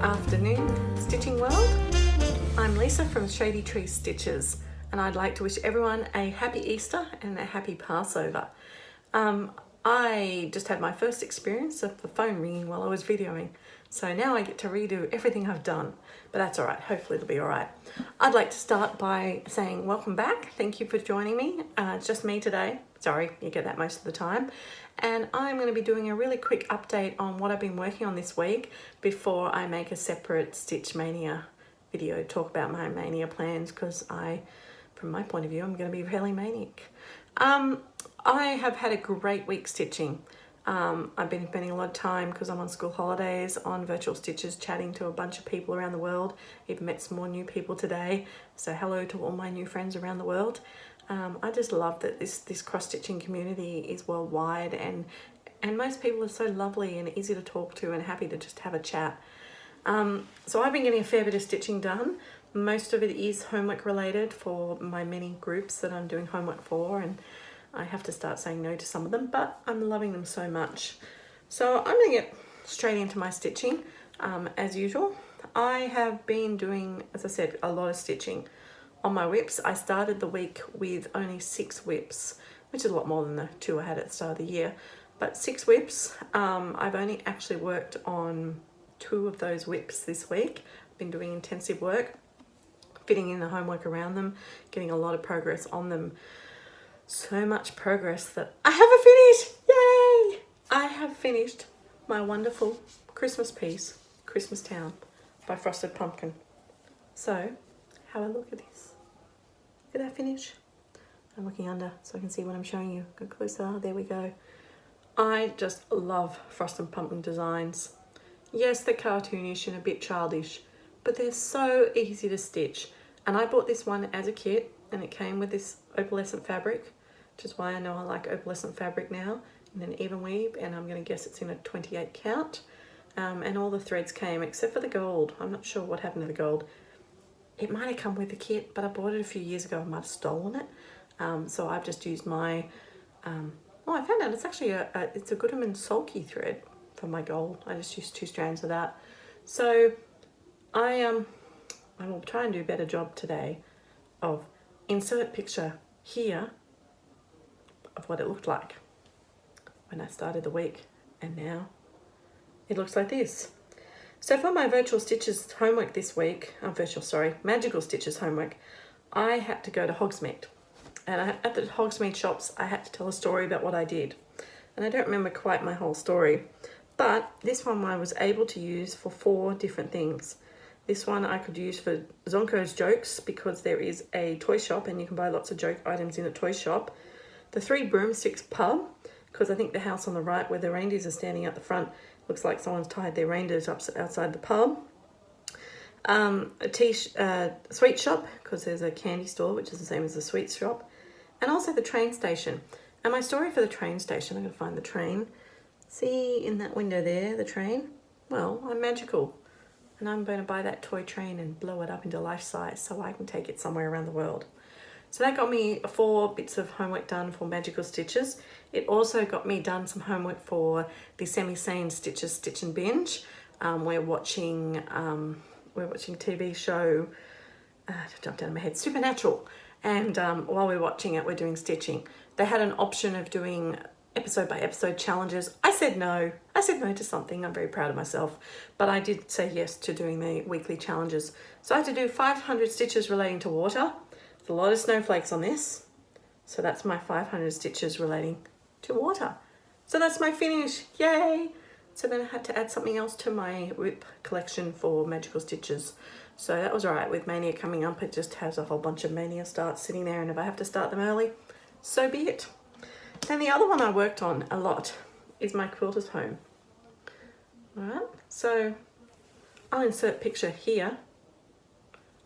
afternoon, Stitching World. I'm Lisa from Shady Tree Stitches, and I'd like to wish everyone a happy Easter and a happy Passover. I just had my first experience of the phone ringing while I was videoing, so now I get to redo everything I've done, but that's all right. Hopefully it'll be all right. I'd like to start by saying welcome back. Thank you for joining me. It's just me today. Sorry, you get that most of the time. And I'm going to be doing a really quick update on what I've been working on this week before I make a separate Stitch Mania video, talk about my Mania plans, because from my point of view, I'm going to be fairly manic. I have had a great week stitching. I've been spending a lot of time, because I'm on school holidays, on virtual stitches, chatting to a bunch of people around the world. Even met some more new people today, so hello to all my new friends around the world. I just love that this cross-stitching community is worldwide, and most people are so lovely and easy to talk to and happy to just have a chat. So I've been getting a fair bit of stitching done. Most of it is homework related for my many groups that I'm doing homework for, and I have to start saying no to some of them, but I'm loving them so much. So I'm going to get straight into my stitching as usual. I have been doing, as I said, a lot of stitching on my whips. I started the week with only 6 whips, which is a lot more than the 2 I had at the start of the year, but 6 whips. I've only actually worked on 2 of those whips this week. I've been doing intensive work, fitting in the homework around them, getting a lot of progress on them. So much progress that I haven't finished. Yay! I have finished my wonderful Christmas piece, Christmas Town by Frosted Pumpkin. So have a look at this. Look at that finish. I'm looking under so I can see what I'm showing you. Go closer. There we go. I just love Frosted Pumpkin designs. Yes, they're cartoonish and a bit childish, but they're so easy to stitch. And I bought this one as a kit, and it came with this opalescent fabric, which is why I know I like opalescent fabric now, in an even weave, and I'm going to guess it's in a 28 count. And all the threads came except for the gold. I'm not sure what happened to the gold. It might have come with the kit, but I bought it a few years ago. I might have stolen it. So I've just used my, I found out it's actually it's a Goodman sulky thread for my gold. I just used 2 strands of that. So I will try and do a better job today of insert picture here of what it looked like when I started the week, and now it looks like this. So for my virtual stitches homework this week, magical stitches homework, I had to go to Hogsmeade, and at the Hogsmeade shops I had to tell a story about what I did, and I don't remember quite my whole story, but this one I was able to use for 4 different things. This one I could use for Zonko's jokes, because there is a toy shop and you can buy lots of joke items in a toy shop. The 3 Broomsticks pub, because I think the house on the right where the reindeers are standing out the front looks like someone's tied their reindeers up outside the pub. A sweet shop, because there's a candy store which is the same as the sweet shop, and also the train station. And my story for the train station, I'm going to find the train. See in that window there, the train? Well, I'm magical. And I'm going to buy that toy train and blow it up into life size so I can take it somewhere around the world. So that got me 4 bits of homework done for magical stitches. It also got me done some homework for the semi-sane stitches stitch and binge. We're watching TV show, jumped out of my head, Supernatural. And while we're watching it, we're doing stitching. They had an option of doing episode by episode challenges. I said no. I said no to something. I'm very proud of myself, but I did say yes to doing the weekly challenges. So I had to do 500 stitches relating to water. There's a lot of snowflakes on this, so that's my 500 stitches relating to water. So that's my finish. Yay! So then I had to add something else to my whip collection for magical stitches. So that was all right. With Mania coming up, it just has a whole bunch of Mania starts sitting there, and if I have to start them early, so be it. Then the other one I worked on a lot is my quilter's home. All right, so I'll insert a picture here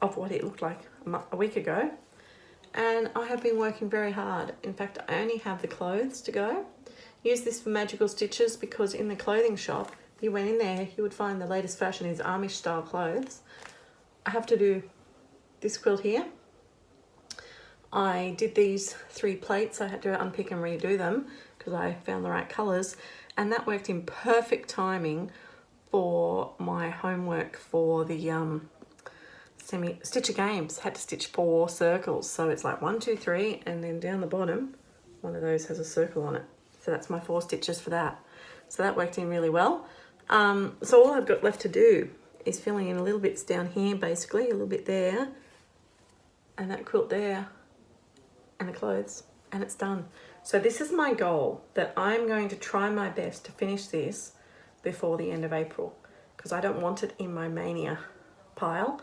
of what it looked like a week ago. And I have been working very hard. In fact, I only have the clothes to go. Use this for magical stitches, because in the clothing shop, if you went in there, you would find the latest fashion is Amish style clothes. I have to do this quilt here. I did these 3 plates. I had to unpick and redo them because I found the right colours, and that worked in perfect timing for my homework for the Stitcher Games. Had to stitch 4 circles, so it's like 1, 2, 3, and then down the bottom one of those has a circle on it, so that's my 4 stitches for that. So that worked in really well. So all I've got left to do is filling in a little bits down here, basically a little bit there, and that quilt there, and the clothes, and it's done. So this is my goal, that I'm going to try my best to finish this before the end of April, because I don't want it in my mania pile.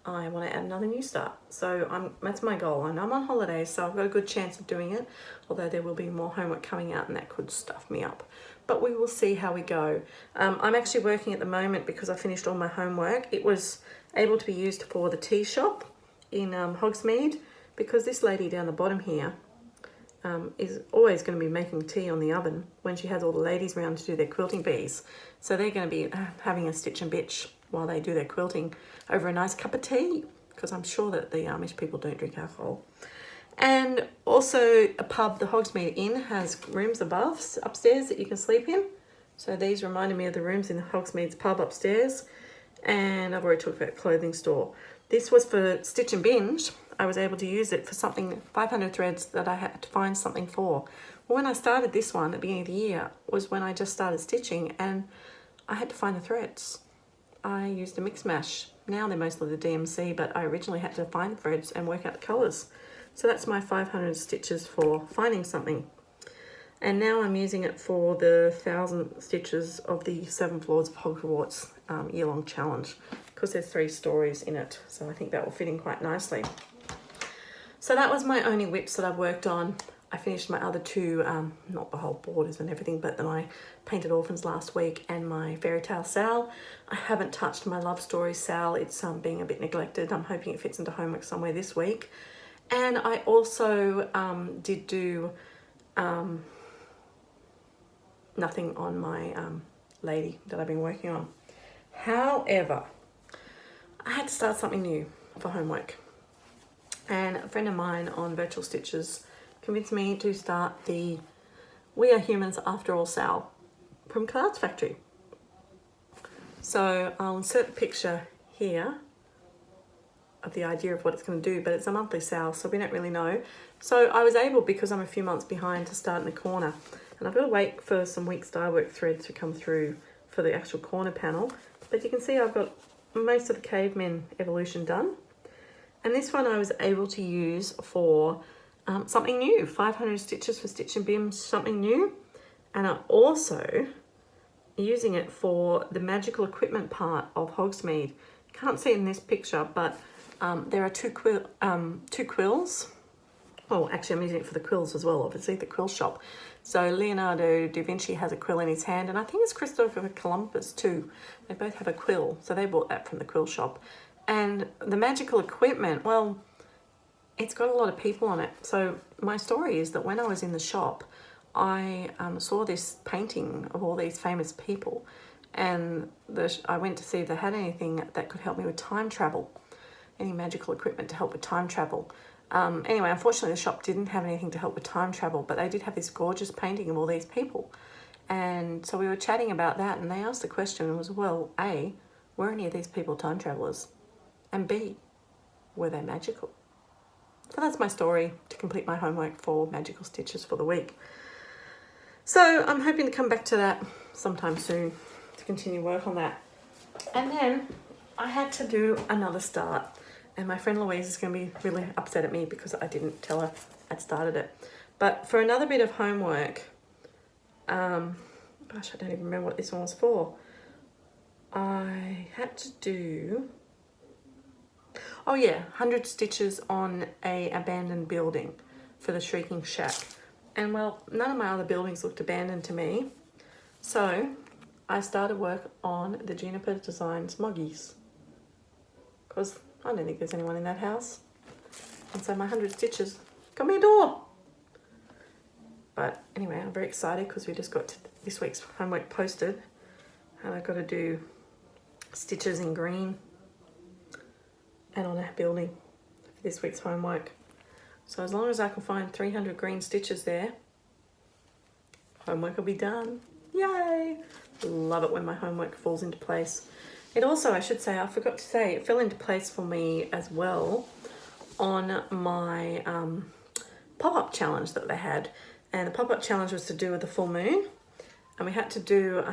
I want to add another new start. So that's my goal, and I'm on holidays, so I've got a good chance of doing it, although there will be more homework coming out and that could stuff me up. But we will see how we go. I'm actually working at the moment because I finished all my homework. It was able to be used for the tea shop in Hogsmeade, because this lady down the bottom here is always going to be making tea on the oven when she has all the ladies around to do their quilting bees. So they're going to be having a stitch and bitch while they do their quilting over a nice cup of tea, because I'm sure that the Amish people don't drink alcohol. And also a pub, the Hogsmeade Inn, has rooms upstairs that you can sleep in. So these reminded me of the rooms in the Hogsmeade's pub upstairs. And I've already talked about clothing store. This was for Stitch and Binge. I was able to use it for something, 500 threads that I had to find something for. Well, when I started this one at the beginning of the year was when I just started stitching, and I had to find the threads. I used a mix mash. Now they're mostly the DMC, but I originally had to find the threads and work out the colours. So that's my 500 stitches for finding something. And now I'm using it for the 1,000 stitches of the 7 Floors of Hogwarts year-long challenge, because there's 3 stories in it. So I think that will fit in quite nicely. So that was my only whips that I've worked on. I finished my other 2, not the whole borders and everything, but then I painted orphans last week and my fairy tale Sal. I haven't touched my love story Sal. It's being a bit neglected. I'm hoping it fits into homework somewhere this week. And I also did do nothing on my lady that I've been working on. However, I had to start something new for homework. And a friend of mine on Virtual Stitches convinced me to start the We Are Humans After All Sal from Cards Factory. So I'll insert a picture here of the idea of what it's going to do, but it's a monthly sale, so we don't really know. So I was able, because I'm a few months behind, to start in the corner, and I've got to wait for some week's dye work threads to come through for the actual corner panel. But you can see I've got most of the cavemen evolution done, and this one I was able to use for something new, 500 stitches for Stitch and Bim, something new. And I'm also using it for the magical equipment part of Hogsmeade. Can't see it in this picture, but there are two quills. Oh, actually I'm using it for the quills as well, obviously, the quill shop. So Leonardo da Vinci has a quill in his hand, and I think it's Christopher Columbus too. They both have a quill, so they bought that from the quill shop. And the magical equipment, well, it's got a lot of people on it. So my story is that when I was in the shop, I saw this painting of all these famous people, and I went to see if they had anything that could help me with time travel, any magical equipment to help with time travel. Anyway, unfortunately the shop didn't have anything to help with time travel, but they did have this gorgeous painting of all these people. And so we were chatting about that, and they asked the question, was, well, A, were any of these people time travelers? And B, were they magical? So that's my story to complete my homework for Magical Stitches for the week. So I'm hoping to come back to that sometime soon to continue work on that. And then I had to do another start, and my friend Louise is going to be really upset at me because I didn't tell her I'd started it. But for another bit of homework, gosh, I don't even remember what this one was for. I had to do, oh yeah, 100 stitches on a abandoned building for the Shrieking Shack. And well, none of my other buildings looked abandoned to me. So I started work on the Juniper Designs Moggies, because I don't think there's anyone in that house. And so my 100 stitches got me a door. But anyway, I'm very excited because we just got this week's homework posted, and I've got to do stitches in green and on a building for this week's homework. So as long as I can find 300 green stitches there, homework will be done. Yay! Love it when my homework falls into place. It also, I should say, I forgot to say, it fell into place for me as well on my pop-up challenge that they had. And the pop-up challenge was to do with the full moon. And we had to do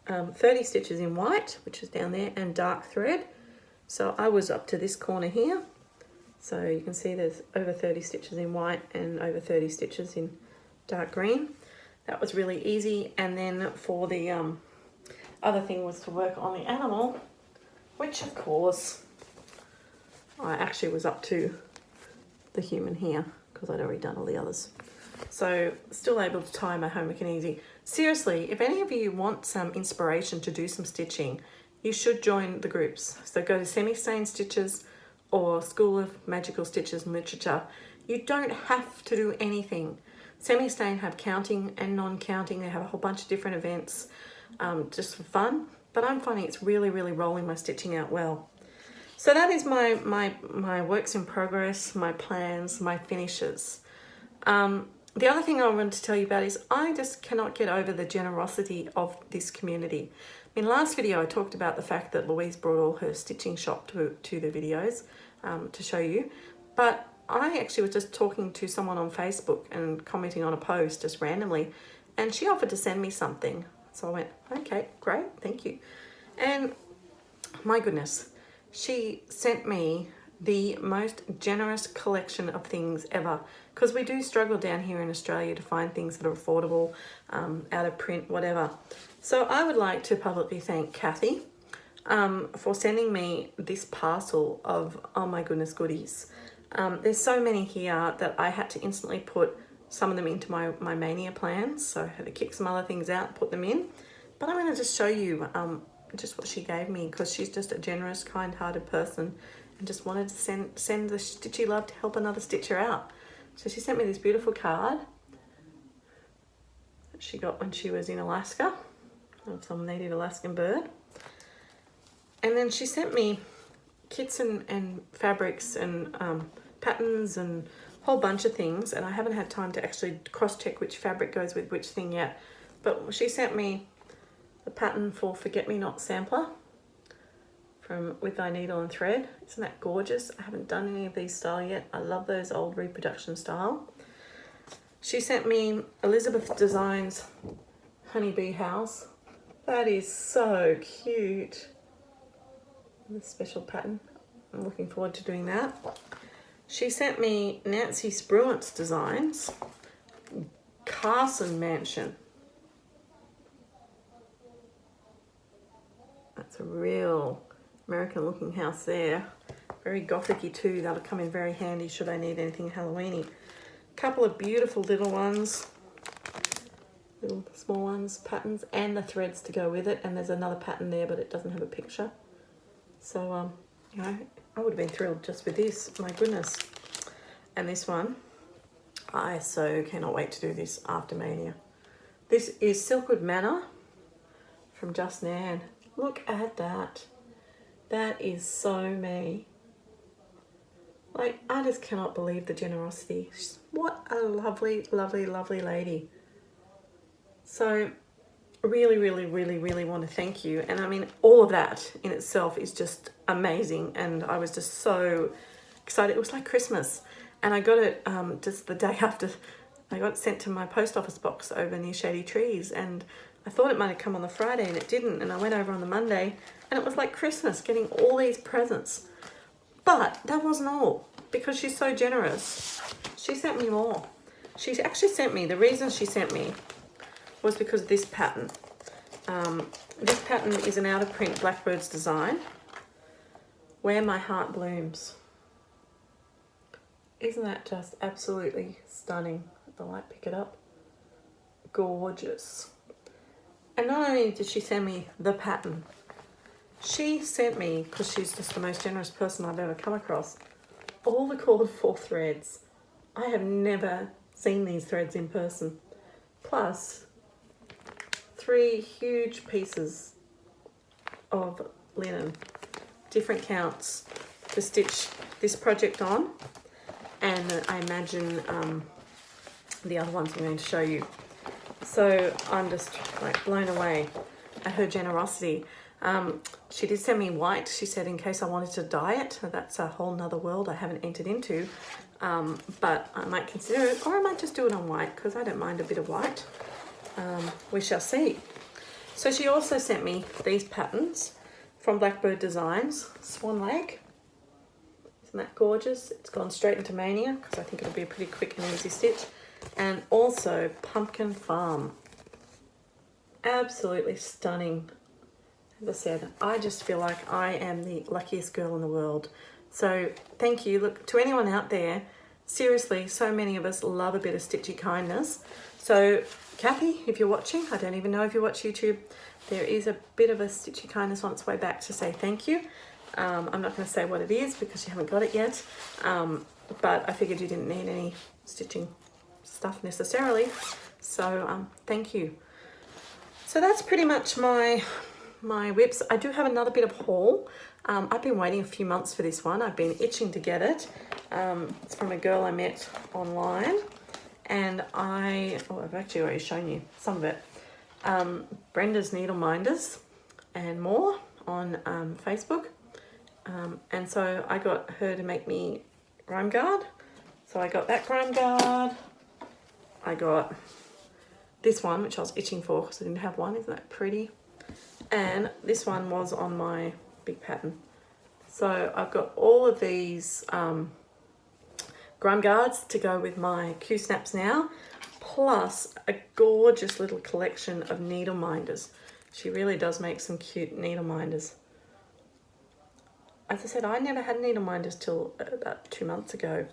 30 stitches in white, which is down there, and dark thread. So I was up to this corner here. So you can see there's over 30 stitches in white and over 30 stitches in dark green. That was really easy. And then for the other thing was to work on the animal, which of course I actually was up to the human here because I'd already done all the others. So still able to tie my homework in easy. Seriously, if any of you want some inspiration to do some stitching, you should join the groups. So go to Semi-Stain Stitches or School of Magical Stitches and Literature. You don't have to do anything. Semi-Stain have counting and non-counting. They have a whole bunch of different events just for fun. But I'm finding it's really, really rolling my stitching out well. So that is my works in progress, my plans, my finishes. The other thing I wanted to tell you about is I just cannot get over the generosity of this community. In last video, I talked about the fact that Louise brought all her stitching shop to the videos to show you. But I actually was just talking to someone on Facebook and commenting on a post just randomly, and she offered to send me something. So I went, okay, great, thank you. And my goodness, she sent me the most generous collection of things ever, because we do struggle down here in Australia to find things that are affordable, out of print, whatever. So I would like to publicly thank Kathy for sending me this parcel of, oh my goodness, goodies. There's so many here that I had to instantly put some of them into my mania plans, so I had to kick some other things out and put them in. But I'm going to just show you just what she gave me, because she's just a generous, kind-hearted person and just wanted to send the stitchy love to help another stitcher out. So she sent me this beautiful card that she got when she was in Alaska, of some native Alaskan bird. And then she sent me kits and fabrics and patterns and a whole bunch of things, and I haven't had time to actually cross-check which fabric goes with which thing yet. But she sent me the pattern for Forget Me Not Sampler from With Thy Needle and Thread. Isn't that gorgeous? I haven't done any of these style yet. I love those old reproduction style. She sent me Elizabeth Designs Honeybee House. That is so cute. This special pattern. I'm looking forward to doing that. She sent me Nancy Spruant's Designs Carson Mansion. That's a real American looking house there. Very gothic-y too. That'll come in very handy should I need anything Halloween-y. Couple of beautiful little ones. Little small ones, patterns, and the threads to go with it. And there's another pattern there, but it doesn't have a picture. So, you know, I would have been thrilled just with this. My goodness. And this one, I so cannot wait to do this after Mania. This is Silkwood Manor from Just Nan. Look at that. That is so me. Like, I just cannot believe the generosity. What a lovely, lovely, lovely lady. So, really, really, really, really want to thank you. And I mean, all of that in itself is just amazing. And I was just so excited. It was like Christmas. And I got it just the day after. I got it sent to my post office box over near Shady Trees. And I thought it might have come on the Friday and it didn't. And I went over on the Monday and it was like Christmas, getting all these presents. But that wasn't all, because she's so generous. She sent me more. She actually sent me, the reason she sent me was because of this pattern. This pattern is an out of print Blackbird's design, Where My Heart Blooms. Isn't that just absolutely stunning? Let the light pick it up. Gorgeous. And not only did she send me the pattern, she sent me, because she's just the most generous person I've ever come across, all the called for threads. I have never seen these threads in person. Plus 3 huge pieces of linen, different counts, to stitch this project on. And I imagine the other ones I'm going to show you. So I'm just like blown away at her generosity. She did send me white. She said in case I wanted to dye it. That's a whole nother world I haven't entered into. But I might consider it, or I might just do it on white because I don't mind a bit of white. We shall see. So she also sent me these patterns from Blackbird Designs, Swan Lake. Isn't that gorgeous? It's gone straight into Mania because I think it'll be a pretty quick and easy stitch. And also Pumpkin Farm. Absolutely stunning. As I said, I just feel like I am the luckiest girl in the world. So thank you. Look, to anyone out there, seriously, so many of us love a bit of stitchy kindness. So Kathy, if you're watching, I don't even know if you watch YouTube, there is a bit of a stitchy kindness on its way back to say thank you. I'm not going to say what it is because you haven't got it yet, but I figured you didn't need any stitching stuff necessarily. So thank you. So that's pretty much my whips. I do have another bit of haul. I've been waiting a few months for this one. I've been itching to get it. It's from a girl I met online, and I've actually already shown you some of it. Brenda's Needle Minders and more on Facebook. And so I got her to make me grime guard. So I got that grime guard. I got this one, which I was itching for because I didn't have one. Isn't that pretty? And this one was on my big pattern. So I've got all of these grime guards to go with my Q-snaps now, plus a gorgeous little collection of needle minders. She really does make some cute needle minders. As I said, I never had needle minders till about 2 months ago.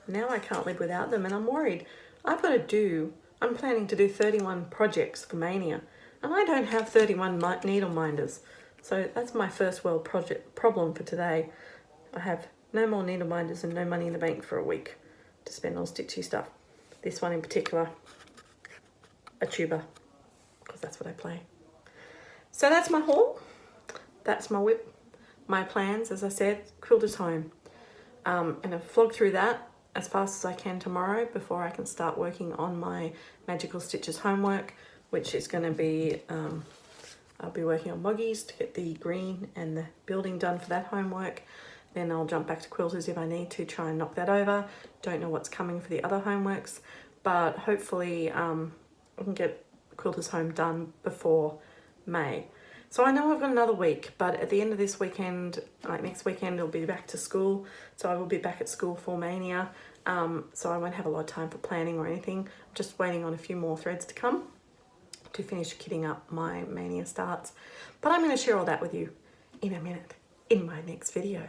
Now I can't live without them, and I'm worried. I'm planning to do 31 projects for Mania, and I don't have 31 needle minders. So that's my first world problem for today. I have no more needle minders and no money in the bank for a week to spend on stitchy stuff. This one in particular, a tuber, because that's what I play. So that's my haul. That's my whip. My plans, as I said, Quilter's Home. And I'll flog through that as fast as I can tomorrow before I can start working on my Magical Stitches homework, which is going to be, I'll be working on Moggies to get the green and the building done for that homework. Then I'll jump back to quilters if I need to try and knock that over. Don't know what's coming for the other homeworks, but hopefully I can get Quilter's Home done before May. So I know I've got another week, but at the end of this weekend, like next weekend, it'll be back to school. So I will be back at school for Mania. So I won't have a lot of time for planning or anything. I'm just waiting on a few more threads to come to finish kitting up my Mania starts. But I'm going to share all that with you in a minute in my next video.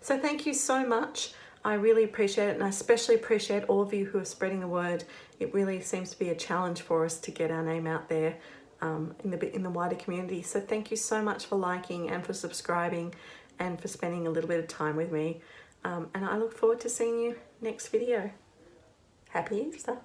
So thank you so much. I really appreciate it, and I especially appreciate all of you who are spreading the word. It really seems to be a challenge for us to get our name out there in the wider community. So thank you so much for liking and for subscribing and for spending a little bit of time with me. And I look forward to seeing you next video. Happy Easter.